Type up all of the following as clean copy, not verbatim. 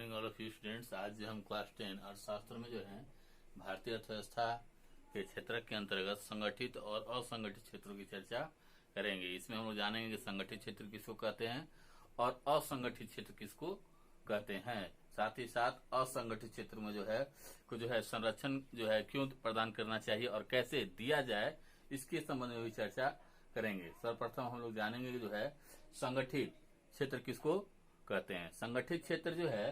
Morning all of you students. आज जो हम क्लास 10 अर्थशास्त्र में जो है भारतीय अर्थव्यवस्था के क्षेत्र के अंतर्गत संगठित और असंगठित क्षेत्रों की चर्चा करेंगे। इसमें हम लोग जानेंगे कि संगठित क्षेत्र किसको कहते हैं और असंगठित क्षेत्र किसको कहते हैं। साथ ही साथ असंगठित क्षेत्र में जो है संरक्षण जो है क्यों प्रदान करना चाहिए और कैसे दिया जाए, इसके संबंध में भी चर्चा करेंगे। सर्वप्रथम हम लोग जानेंगे कि जो है संगठित क्षेत्र किसको कहते हैं। संगठित क्षेत्र जो है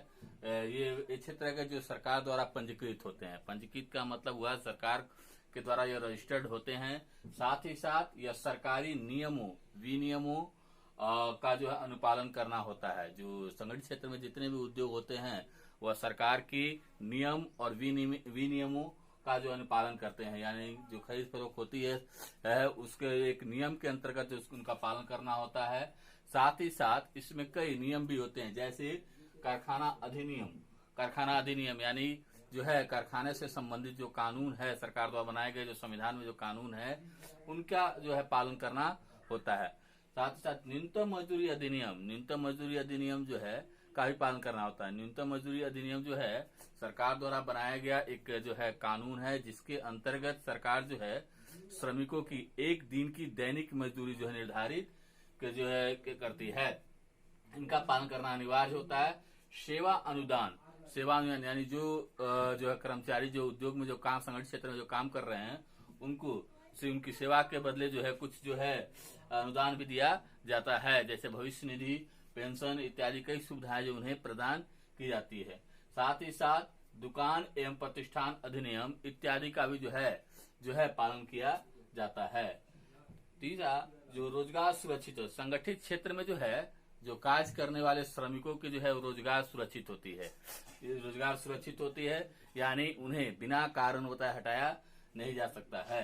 ये क्षेत्र है जो सरकार द्वारा पंजीकृत होते हैं। पंजीकृत का मतलब हुआ सरकार के द्वारा ये रजिस्टर्ड होते हैं। साथ ही साथ यह सरकारी नियमों विनियमों का जो है अनुपालन करना होता है। जो संगठित क्षेत्र में जितने भी उद्योग होते हैं वह सरकार की नियम और विनियमों का जो अनुपालन करते हैं, यानी जो खरीद फरोख्त होती है उसके एक नियम के अंतर्गत जो उनका पालन करना होता है। साथ ही साथ इसमें कई नियम भी होते हैं, जैसे कारखाना अधिनियम यानी जो है कारखाने से संबंधित जो कानून है सरकार द्वारा बनाए गए जो संविधान में जो कानून है उनका जो है पालन करना होता है। साथ ही साथ न्यूनतम मजदूरी अधिनियम जो है का भी पालन करना होता है। न्यूनतम मजदूरी अधिनियम जो है सरकार द्वारा बनाया गया एक जो है कानून है, जिसके अंतर्गत सरकार जो है श्रमिकों की एक दिन की दैनिक मजदूरी जो है निर्धारित जो है करती है। इनका पालन करना अनिवार्य होता है। सेवा अनुदान यानी जो है कर्मचारी जो उद्योग में जो काम संगठित क्षेत्र में जो काम कर रहे हैं उनको उनकी सेवा के बदले जो है कुछ जो है अनुदान भी दिया जाता है, जैसे भविष्य निधि, पेंशन इत्यादि कई सुविधाएं जो उन्हें प्रदान की जाती है। साथ ही साथ दुकान एवं प्रतिष्ठान अधिनियम इत्यादि का भी जो है पालन किया जाता है। तीसरा जो रोजगार सुरक्षित हो, संगठित क्षेत्र में जो है जो कार्य करने वाले श्रमिकों की जो है रोजगार सुरक्षित होती है। रोजगार सुरक्षित होती है यानी उन्हें बिना कारण बताए हटाया नहीं जा सकता है।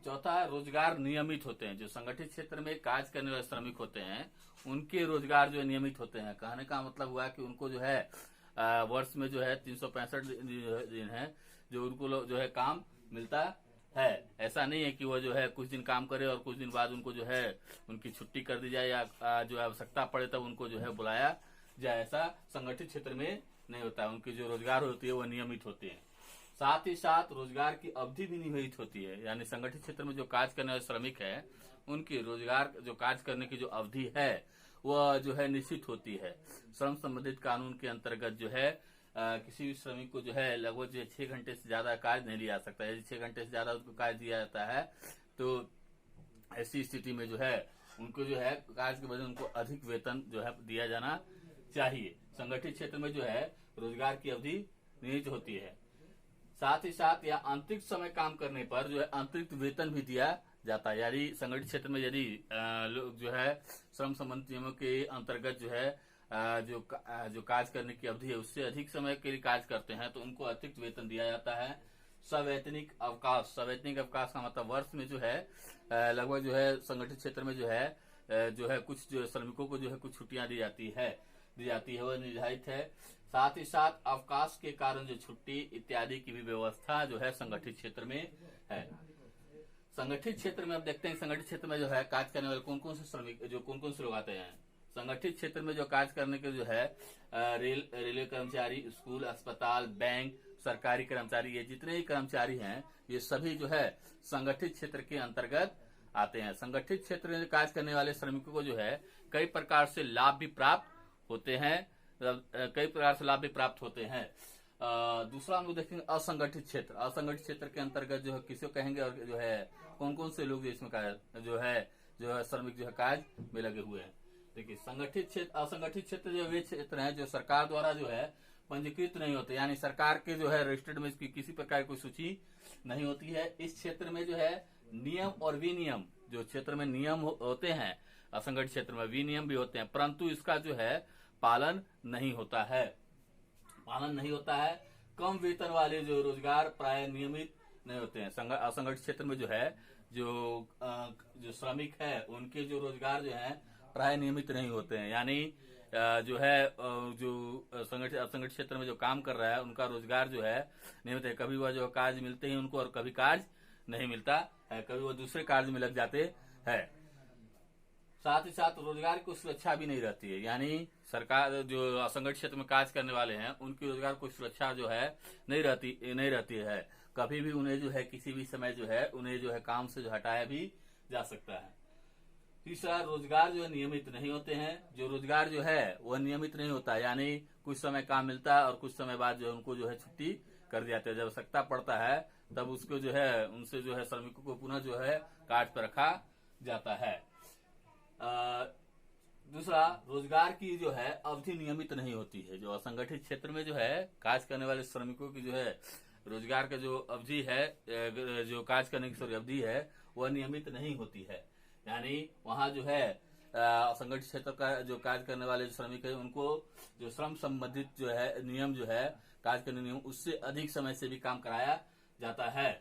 चौथा रोजगार नियमित होते हैं। जो संगठित क्षेत्र में कार्य करने वाले श्रमिक होते हैं उनके रोजगार जो नियमित होते हैं। कहने का मतलब हुआ कि उनको जो है वर्ष में जो है 365 दिन है जो उनको जो है काम मिलता है। ऐसा नहीं है कि वो जो है कुछ दिन काम करे और कुछ दिन बाद उनको जो है उनकी छुट्टी कर दी जाए या जो आवश्यकता पड़े तब उनको जो है बुलाया जाए। ऐसा संगठित क्षेत्र में नहीं होता है। उनकी जो रोजगार होती है वो नियमित होती है। साथ ही साथ रोजगार की अवधि भी नियमित होती है, यानी संगठित क्षेत्र में जो कार्य करने वाले श्रमिक है उनकी रोजगार जो कार्य करने की जो अवधि है वह जो है निश्चित होती है। श्रम संबंधित कानून के अंतर्गत जो है किसी भी श्रमिक को जो है लगभग 6 घंटे से ज्यादा कार्य नहीं लिया सकता है। यदि 6 घंटे से ज्यादा उसको कार्य दिया जाता है तो ऐसी स्थिति में जो है उनको जो है कार्य के बदले उनको अधिक वेतन जो है दिया जाना चाहिए। संगठित क्षेत्र में जो है रोजगार की अवधि नियमित होती है। साथ ही साथ या आंतरिक समय काम करने पर जो है अतिरिक्त वेतन भी दिया जाता है। यानी संगठित क्षेत्र में यदि लोग जो है श्रम संबंधी नियमों के अंतर्गत जो है जो कार्य करने की अवधि है उससे अधिक समय के लिए कार्य करते हैं तो उनको अतिरिक्त वेतन दिया जाता है। सवैतनिक अवकाश का मतलब वर्ष में जो है लगभग जो है संगठित क्षेत्र में जो है कुछ जो श्रमिकों को जो है कुछ छुट्टियां दी जाती है वह निर्धारित है। साथ ही साथ अवकाश के कारण जो छुट्टी इत्यादि की भी व्यवस्था जो है संगठित क्षेत्र में है। संगठित क्षेत्र में अब देखते हैं संगठित क्षेत्र में जो है कार्य करने वाले कौन कौन से श्रमिक जो कौन कौन से लोग आते हैं। संगठित क्षेत्र में जो कार्य करने के जो है रेलवे कर्मचारी, स्कूल, अस्पताल, बैंक, सरकारी कर्मचारी, ये जितने ही कर्मचारी हैं ये सभी जो है संगठित क्षेत्र के अंतर्गत आते हैं। संगठित क्षेत्र में कार्य करने वाले श्रमिकों को जो है कई प्रकार से लाभ भी प्राप्त होते हैं। दूसरा हम लोग देखेंगे असंगठित क्षेत्र के अंतर्गत जो है किसको कहेंगे और जो है कौन कौन से लोग इसमें जो है श्रमिक जो है कार्य में लगे हुए हैं। देखिए असंगठित क्षेत्र जो वे क्षेत्र हैं जो सरकार द्वारा जो है पंजीकृत नहीं होते, यानी सरकार के जो है रजिस्टर्ड में इसकी किसी प्रकार की सूची नहीं होती है। इस क्षेत्र में जो है नियम और विनियम, जो क्षेत्र में नियम होते हैं असंगठित क्षेत्र में विनियम भी होते हैं, परंतु इसका जो है पालन नहीं होता है। कम वेतन वाले जो रोजगार प्राय नियमित नहीं होते हैं। असंगठित क्षेत्र में जो है जो श्रमिक है उनके जो रोजगार जो है प्राय नियमित नहीं होते हैं, यानी जो है जो असंगठित क्षेत्र में जो काम कर रहा है उनका रोजगार जो है नियमित है। कभी वह जो कार्य मिलते हैं उनको और कभी कार्य नहीं मिलता है, कभी वो दूसरे कार्य में लग जाते हैं। साथ ही साथ रोजगार की सुरक्षा भी नहीं रहती है, यानी सरकार जो असंगठित क्षेत्र में कार्य करने वाले हैं उनकी रोजगार की सुरक्षा जो है नहीं रहती है। कभी भी उन्हें जो है किसी भी समय जो है उन्हें जो है काम से जो हटाया भी जा सकता है। तीसरा, रोजगार जो है नियमित नहीं होते हैं। जो रोजगार जो है वह नियमित नहीं होता, यानी कुछ समय काम मिलता है और कुछ समय बाद जो है उनको जो है छुट्टी कर दिया जाता है। जब आवश्यकता पड़ता है तब उसको जो है उनसे जो है श्रमिकों को पुनः जो है कार्य पर रखा जाता है। दूसरा, रोजगार की जो है अवधि नियमित नहीं होती है। जो असंगठित क्षेत्र में जो है कार्य करने वाले श्रमिकों की जो है रोजगार का जो अवधि है, जो कार्य करने की अवधि है वह नियमित नहीं होती है। यानी वहाँ जो है असंगठित क्षेत्र का जो कार्य करने वाले जो श्रमिक है उनको जो श्रम संबंधित जो है नियम जो है कार्य करने नियम उससे अधिक समय से भी काम कराया जाता है।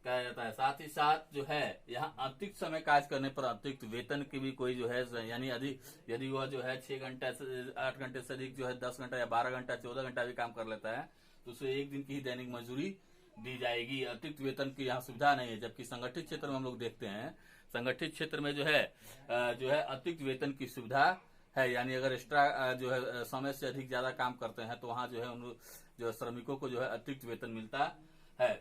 साथ ही साथ जो है यहाँ अतिरिक्त समय कार्य करने पर अतिरिक्त वेतन की भी कोई जो है, यानी यदि वह जो है 6 घंटे से 8 घंटे से अधिक जो है 10 घंटा या 12 घंटा 14 घंटा भी काम कर लेता है तो उसे एक दिन की ही दैनिक मजदूरी दी जाएगी। अतिरिक्त वेतन की यहाँ सुविधा नहीं है। जबकि संगठित क्षेत्र में हम लोग देखते हैं, संगठित क्षेत्र में जो है अतिरिक्त वेतन की सुविधा है, यानी अगर एक्स्ट्रा जो है समय से अधिक ज्यादा काम करते हैं तो वहाँ जो है उन जो श्रमिकों को जो है अतिरिक्त वेतन मिलता है।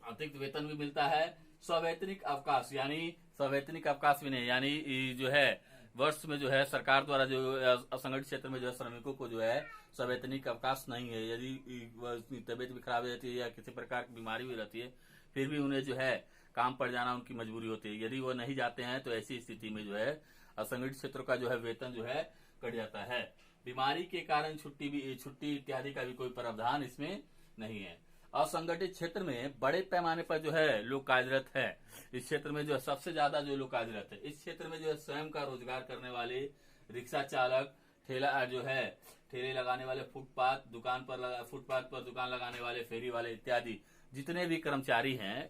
अतिरिक्त वेतन भी मिलता है। सवैतनिक अवकाश, यानी सवैतनिक अवकाश भी नहीं, यानी जो है वर्ष में जो है सरकार द्वारा जो असंगठित क्षेत्र में जो है श्रमिकों को जो है सवैतनिक अवकाश नहीं है। यदि तबियत भी खराब हो जाती है या किसी प्रकार की बीमारी भी रहती है फिर भी उन्हें जो है काम पर जाना उनकी मजबूरी होती है। यदि वो नहीं जाते हैं तो ऐसी स्थिति में जो है असंगठित क्षेत्र का जो है वेतन जो है कट जाता है। बीमारी के कारण छुट्टी इत्यादि का भी कोई प्रावधान इसमें नहीं है। असंगठित क्षेत्र में बड़े पैमाने पर जो है लोग कार्यरत है। इस क्षेत्र में जो है सबसे ज्यादा जो लोग कार्यरत है। इस क्षेत्र में जो है स्वयं का रोजगार करने वाले रिक्शा चालक, ठेले लगाने वाले, फुटपाथ पर दुकान लगाने वाले, फेरी वाले इत्यादि जितने भी कर्मचारी हैं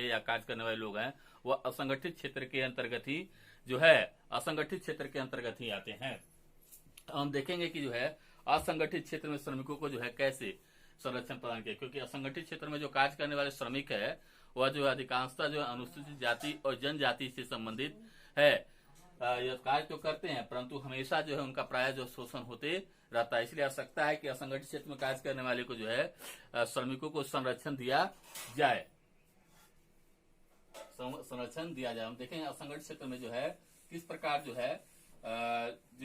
या कार्य करने वाले लोग हैं वह असंगठित क्षेत्र के अंतर्गत ही जो है असंगठित क्षेत्र के अंतर्गत ही आते हैं। हम देखेंगे कि जो है असंगठित क्षेत्र में श्रमिकों को जो है कैसे संरक्षण प्रदान किया, क्योंकि असंगठित क्षेत्र में जो कार्य करने वाले श्रमिक है वह जो अधिकांशतः जो अनुसूचित जाति और जनजाति से संबंधित है। यह कार्य तो करते हैं परंतु हमेशा जो है उनका प्राय जो शोषण होते रहता है। इसलिए आवश्यकता है कि असंगठित क्षेत्र में कार्य करने वाले को जो है श्रमिकों को संरक्षण दिया जाए। हम देखेंगे असंगठित क्षेत्र में जो है किस प्रकार जो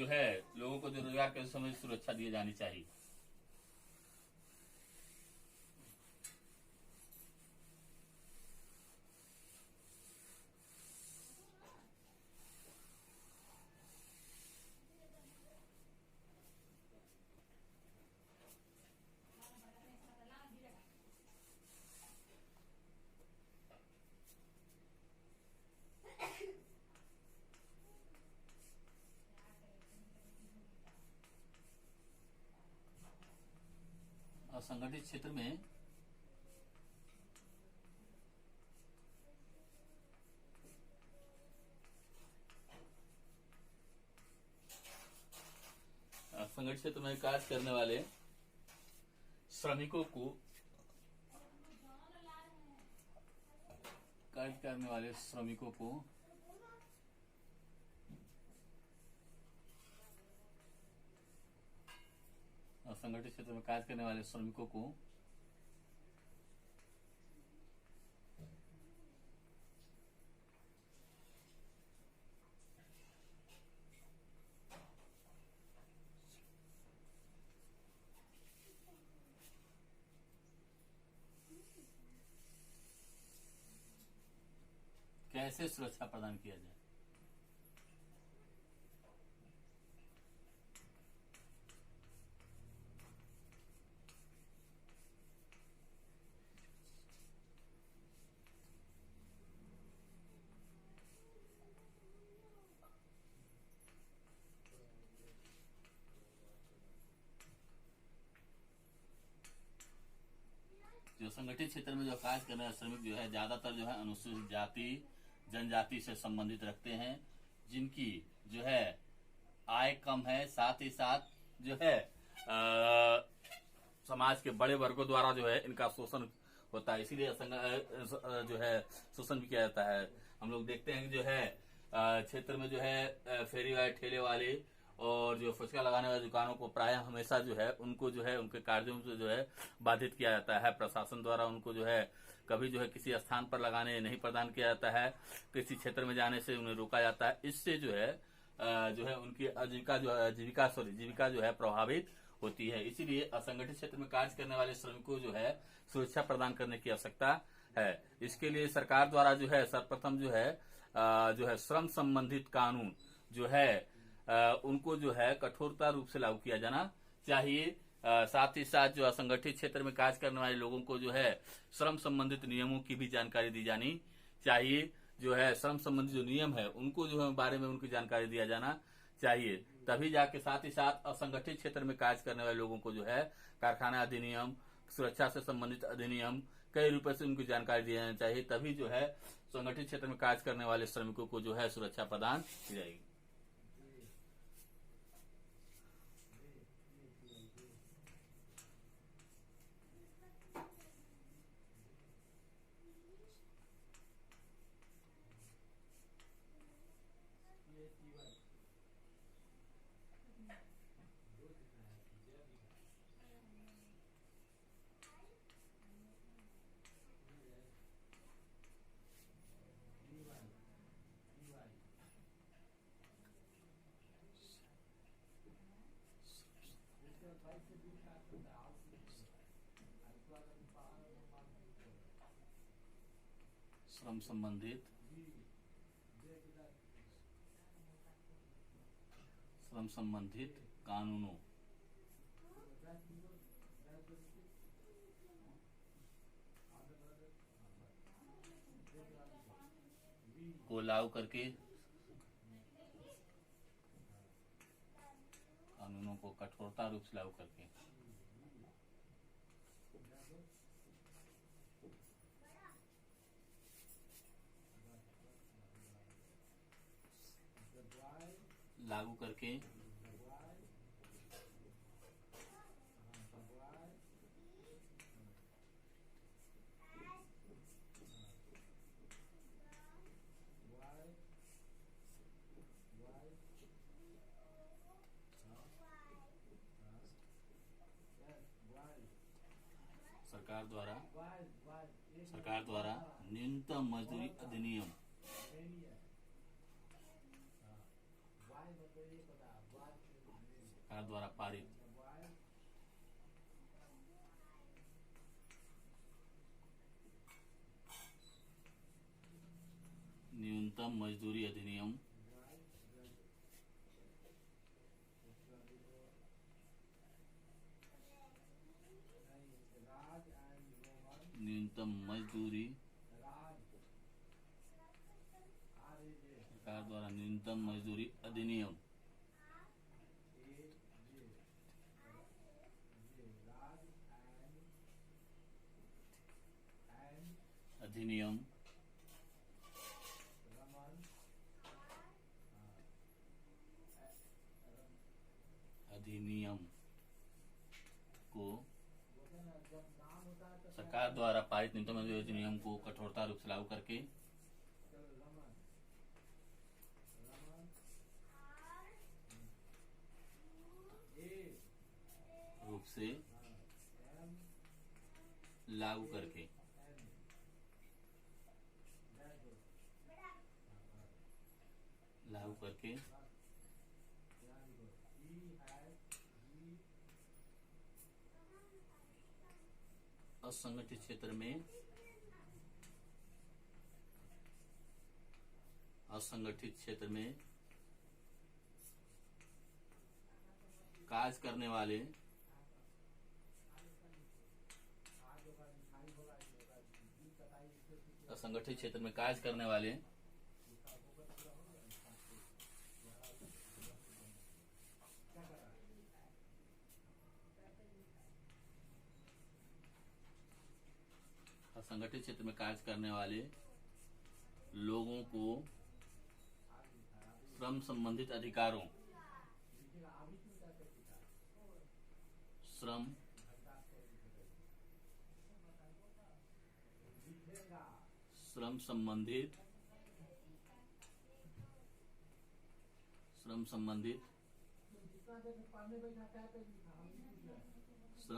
है लोगों को जो रोजगार के समय सुरक्षा दी जानी चाहिए। असंगठित क्षेत्र में कार्य करने वाले श्रमिकों को असंगठित क्षेत्र में कार्य करने वाले श्रमिकों को कैसे सुरक्षा प्रदान किया जाए। जो संगठित क्षेत्र में जो कार्य करने वाले श्रमिक जो है ज्यादातर जो है अनुसूचित जाति जनजाति से संबंधित रखते हैं, जिनकी जो है आय कम है। साथ ही साथ जो है समाज के बड़े वर्गों द्वारा जो है इनका शोषण होता है, इसीलिए जो है शोषण भी किया जाता है। हम लोग देखते हैं कि जो है क्षेत्र में जो है फेरी वाले, ठेले वाले और जो फुचका लगाने वाली दुकानों को प्राय हमेशा जो है उनको जो है उनके कार्यों से जो है बाधित किया जाता है। प्रशासन द्वारा उनको जो है कभी जो है किसी स्थान पर लगाने नहीं प्रदान किया जाता है, किसी क्षेत्र में जाने से उन्हें रोका जाता है। इससे जो है उनकी जीविका जो है प्रभावित होती है। इसीलिए असंगठित क्षेत्र में कार्य करने वाले श्रमिकों को जो है सुरक्षा प्रदान करने की आवश्यकता है। इसके लिए सरकार द्वारा जो है सर्वप्रथम जो है श्रम संबंधित कानून जो है उनको जो है कठोरता रूप से लागू किया जाना चाहिए। साथ ही साथ जो असंगठित क्षेत्र में कार्य करने वाले लोगों को जो है श्रम संबंधित नियमों की भी जानकारी दी जानी चाहिए। जो है श्रम संबंधी जो नियम है उनको जो है बारे में उनकी जानकारी दिया जाना चाहिए। तभी जाके साथ ही साथ असंगठित क्षेत्र में कार्य करने वाले लोगों को जो है कारखाना अधिनियम, सुरक्षा से संबंधित अधिनियम कई रूपों से उनकी जानकारी दी जानी चाहिए। तभी जो है संगठित क्षेत्र में कार्य करने वाले श्रमिकों को जो है सुरक्षा प्रदान की जाएगी। श्रम संबंधित कानूनों को लागू करके कानूनों को कठोरता रूप से लागू करके सरकार द्वारा न्यूनतम मजदूरी अधिनियम सरकार द्वारा पारित न्यूनतम मजदूरी अधिनियम सरकार द्वारा न्यूनतम मजदूरी अधिनियम को सरकार द्वारा पारित न्यूनतम मजदूरी अधिनियम को कठोरता रूप से लागू करके लागू करके असंगठित क्षेत्र में कार्य करने वाले असंगठित क्षेत्र में कार्य करने वाले असंगठित क्षेत्र में कार्य करने वाले लोगों को श्रम संबंधित अधिकारों श्रम संबंधित श्रम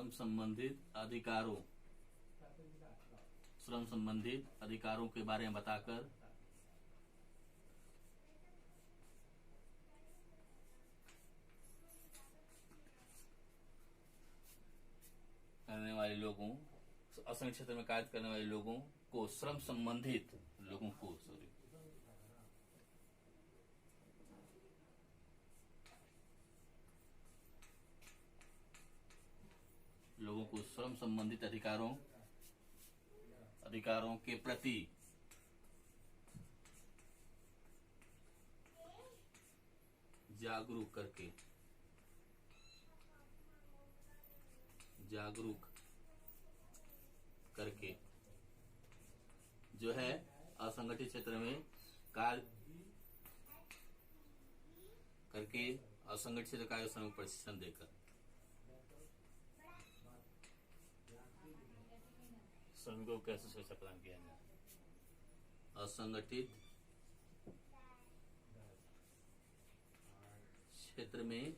संबंधित अधिकारों श्रम संबंधित अधिकारों के बारे में बताकर करने वाले लोगों, असंगठित क्षेत्र में कार्य करने वाले लोगों को श्रम संबंधित लोगों को श्रम संबंधित अधिकारों के प्रति जागरूक करके जो है असंगठित क्षेत्र में कार्य करके असंगठित क्षेत्र कार्य श्रमिक प्रशिक्षण देकर श्रमिकों को कैसे सुरक्षा प्रदान किया जाए। असंगठित क्षेत्र में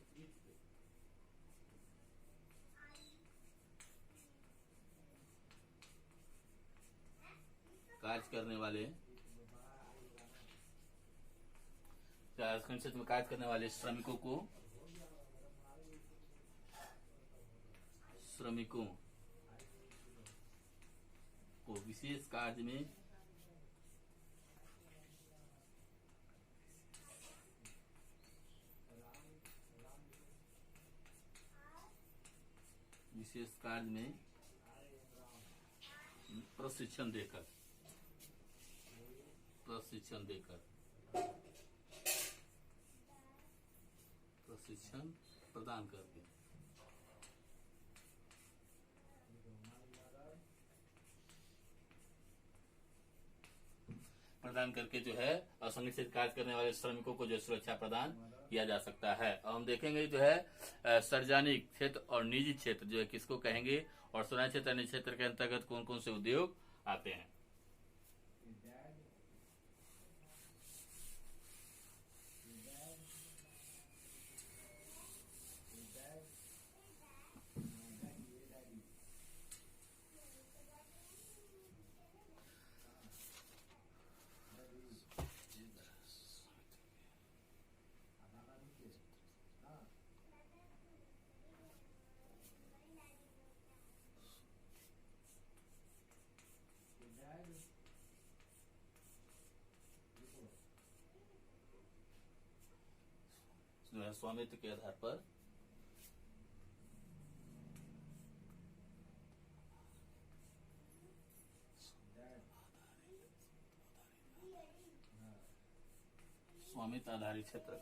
कार्य करने वाले क्षेत्र में कार्य करने वाले श्रमिकों को विशेष कार्य में प्रशिक्षण देकर प्रशिक्षण प्रदान करके जो है असंगठित कार्य करने वाले श्रमिकों को जो सुरक्षा प्रदान किया जा सकता है। और हम देखेंगे जो है सार्वजनिक क्षेत्र और निजी क्षेत्र जो है किसको कहेंगे, और स्वराज क्षेत्र निजी क्षेत्र के अंतर्गत कौन कौन से उद्योग आते हैं। जो है स्वामित्व के आधार पर स्वामित्व आधारित क्षेत्र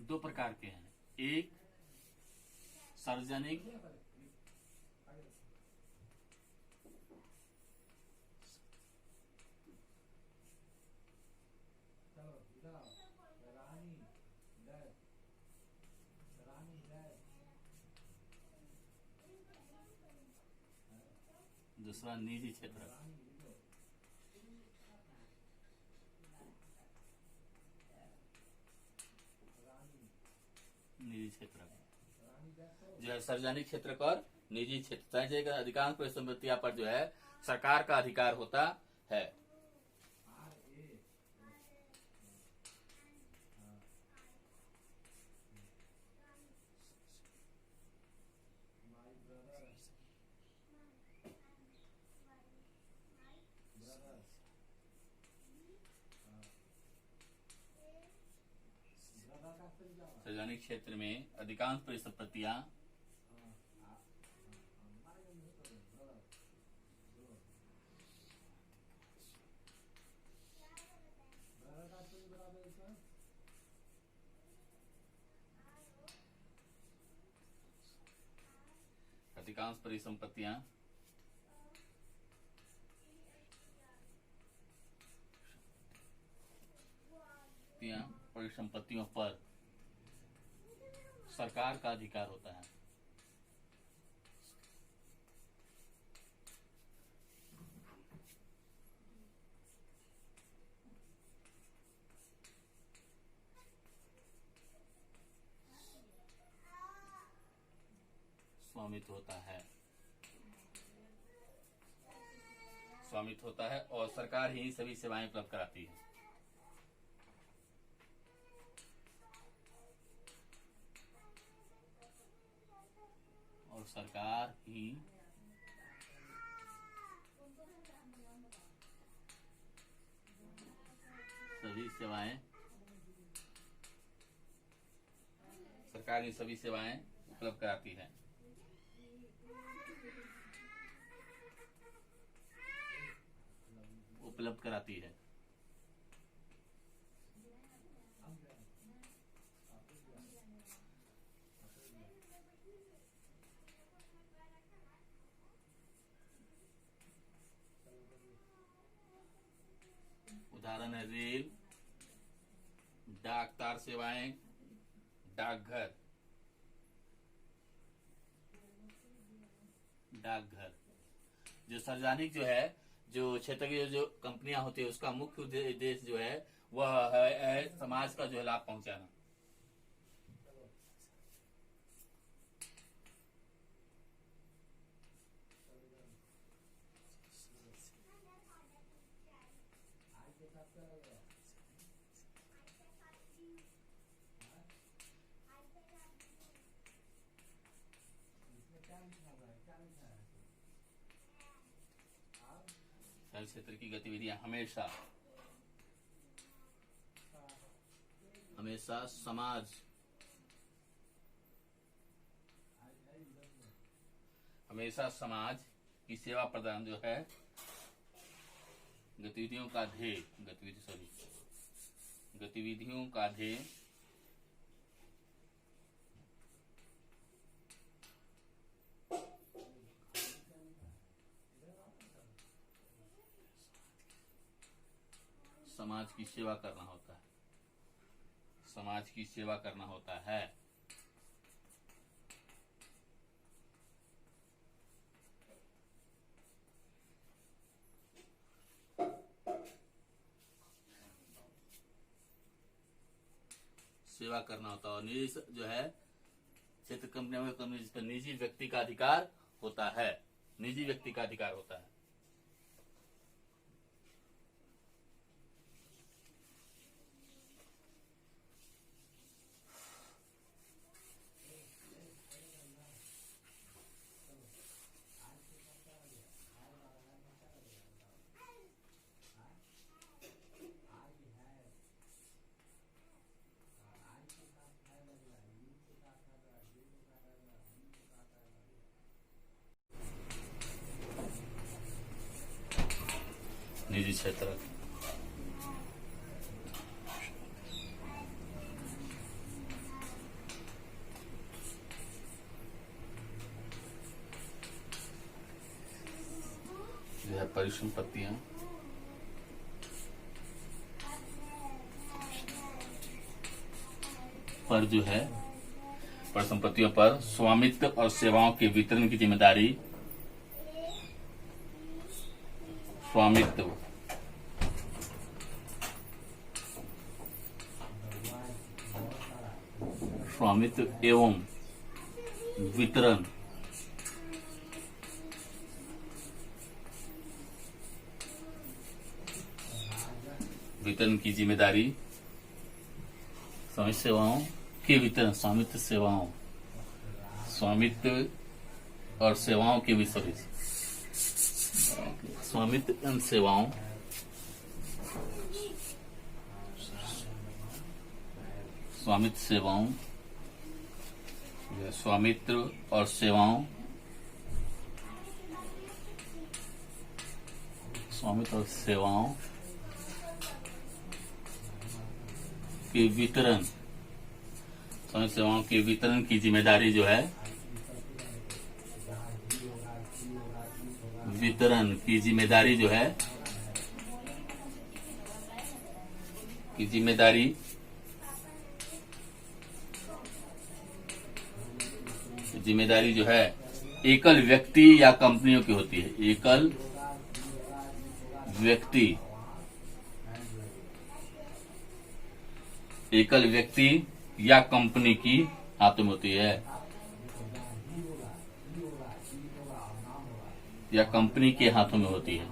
दो प्रकार के हैं। एक सार्वजनिक दूसरा निजी क्षेत्र। जो है सार्वजनिक क्षेत्र पर निजी क्षेत्र अधिकांश परिसंपत्तियों पर जो है सरकार का अधिकार होता है। सार्वजनिक क्षेत्र में अधिकांश परिसंपत्तियां परिसंपत्तियों पर सरकार का अधिकार होता है। स्वामित्व होता है और सरकार ही सभी सेवाएं उपलब्ध कराती है। और सरकार ही सभी सेवाएं उपलब्ध कराती है। उदाहरण है रेल, डाक तार सेवाएं, डाकघर। जो सार्वजनिक जो है, जो क्षेत्र की जो कंपनियां होती है, उसका मुख्य उद्देश्य जो है वह है समाज का जो है लाभ पहुंचाना। शहरी क्षेत्र की गतिविधियां हमेशा समाज की सेवा प्रदान जो है गतिविधियों का ध्येय समाज की सेवा करना होता है। और निजी जो है क्षेत्र कंपनियों में जिस पर निजी व्यक्ति का अधिकार होता है। निजी क्षेत्र जो है परिसंपत्तियां पर जो है परिसंपत्तियों पर स्वामित्व और सेवाओं के वितरण की जिम्मेदारी स्वामित्व एवं वितरण की जिम्मेदारी स्वामित्व सेवाओं के वितरण स्वामित्व और सेवाओं के वितरण स्वामित्व और सेवाओं के वितरण की जिम्मेदारी जो है जिम्मेदारी जो है एकल व्यक्ति या कंपनियों की होती है। एकल व्यक्ति या कंपनी की हाथ में होती है। या कंपनी के हाथों में होती है।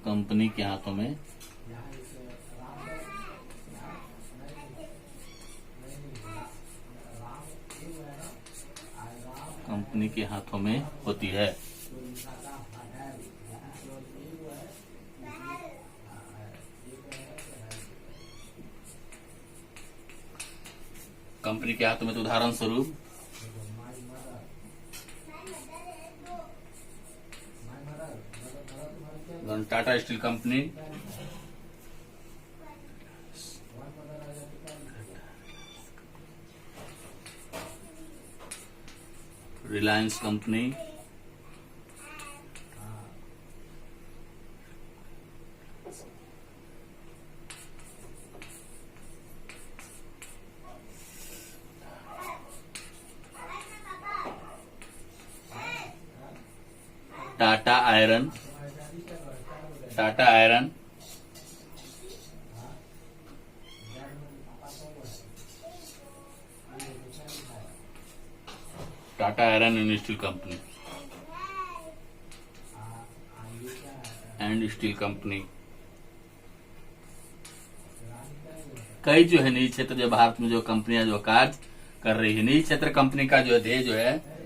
कंपनी के हाथों में होती है। कंपनी के हाथों में तो उदाहरण स्वरूप Tata steel company, Reliance company, Tata iron, Tata iron, Tata iron and steel company कई जो है निजी क्षेत्र जो भारत में जो कंपनियां जो कार्य कर रही है, निजी क्षेत्र कंपनी का जो ध्येय जो है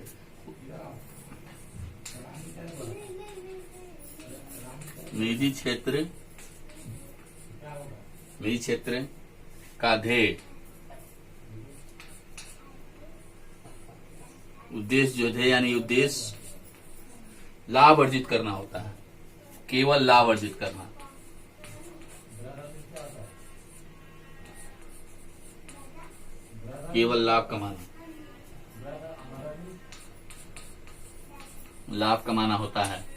निजी क्षेत्र का ध्येय उद्देश्य यानी उद्देश्य लाभ अर्जित करना होता है, केवल लाभ अर्जित करना। केवल लाभ कमाना होता है।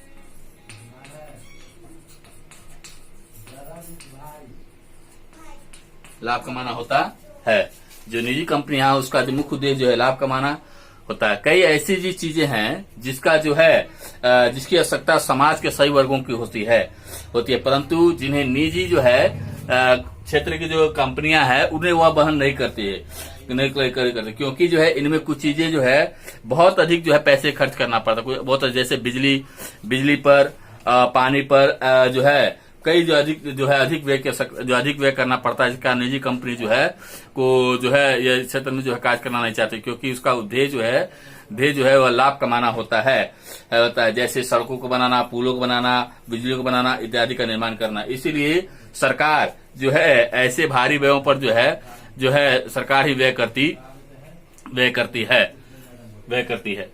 लाभ कमाना होता है। जो निजी कंपनियां हैं उसका जो मुख्य उद्देश्य जो है लाभ कमाना होता है। कई ऐसी जी चीजें हैं जिसका जो है जिसकी आवश्यकता समाज के सभी वर्गों की होती है, परंतु जिन्हें निजी जो है क्षेत्र की जो कंपनियां हैं उन्हें वह वहन नहीं करती है, क्योंकि जो है इनमें कुछ चीजें जो है बहुत अधिक जो है पैसे खर्च करना पड़ता है। बहुत जैसे बिजली पर, पानी पर जो है कई जो अधिक व्यय करना पड़ता है, जिसका निजी कंपनी जो है को जो है ये क्षेत्र में जो है कार्य करना नहीं चाहती, क्योंकि उसका ध्येय जो है वह लाभ कमाना होता है। जैसे सड़कों को बनाना, पुलों को बनाना, बिजली को बनाना इत्यादि का निर्माण करना। इसीलिए सरकार जो है ऐसे भारी व्ययों पर जो है सरकार ही व्यय करती है।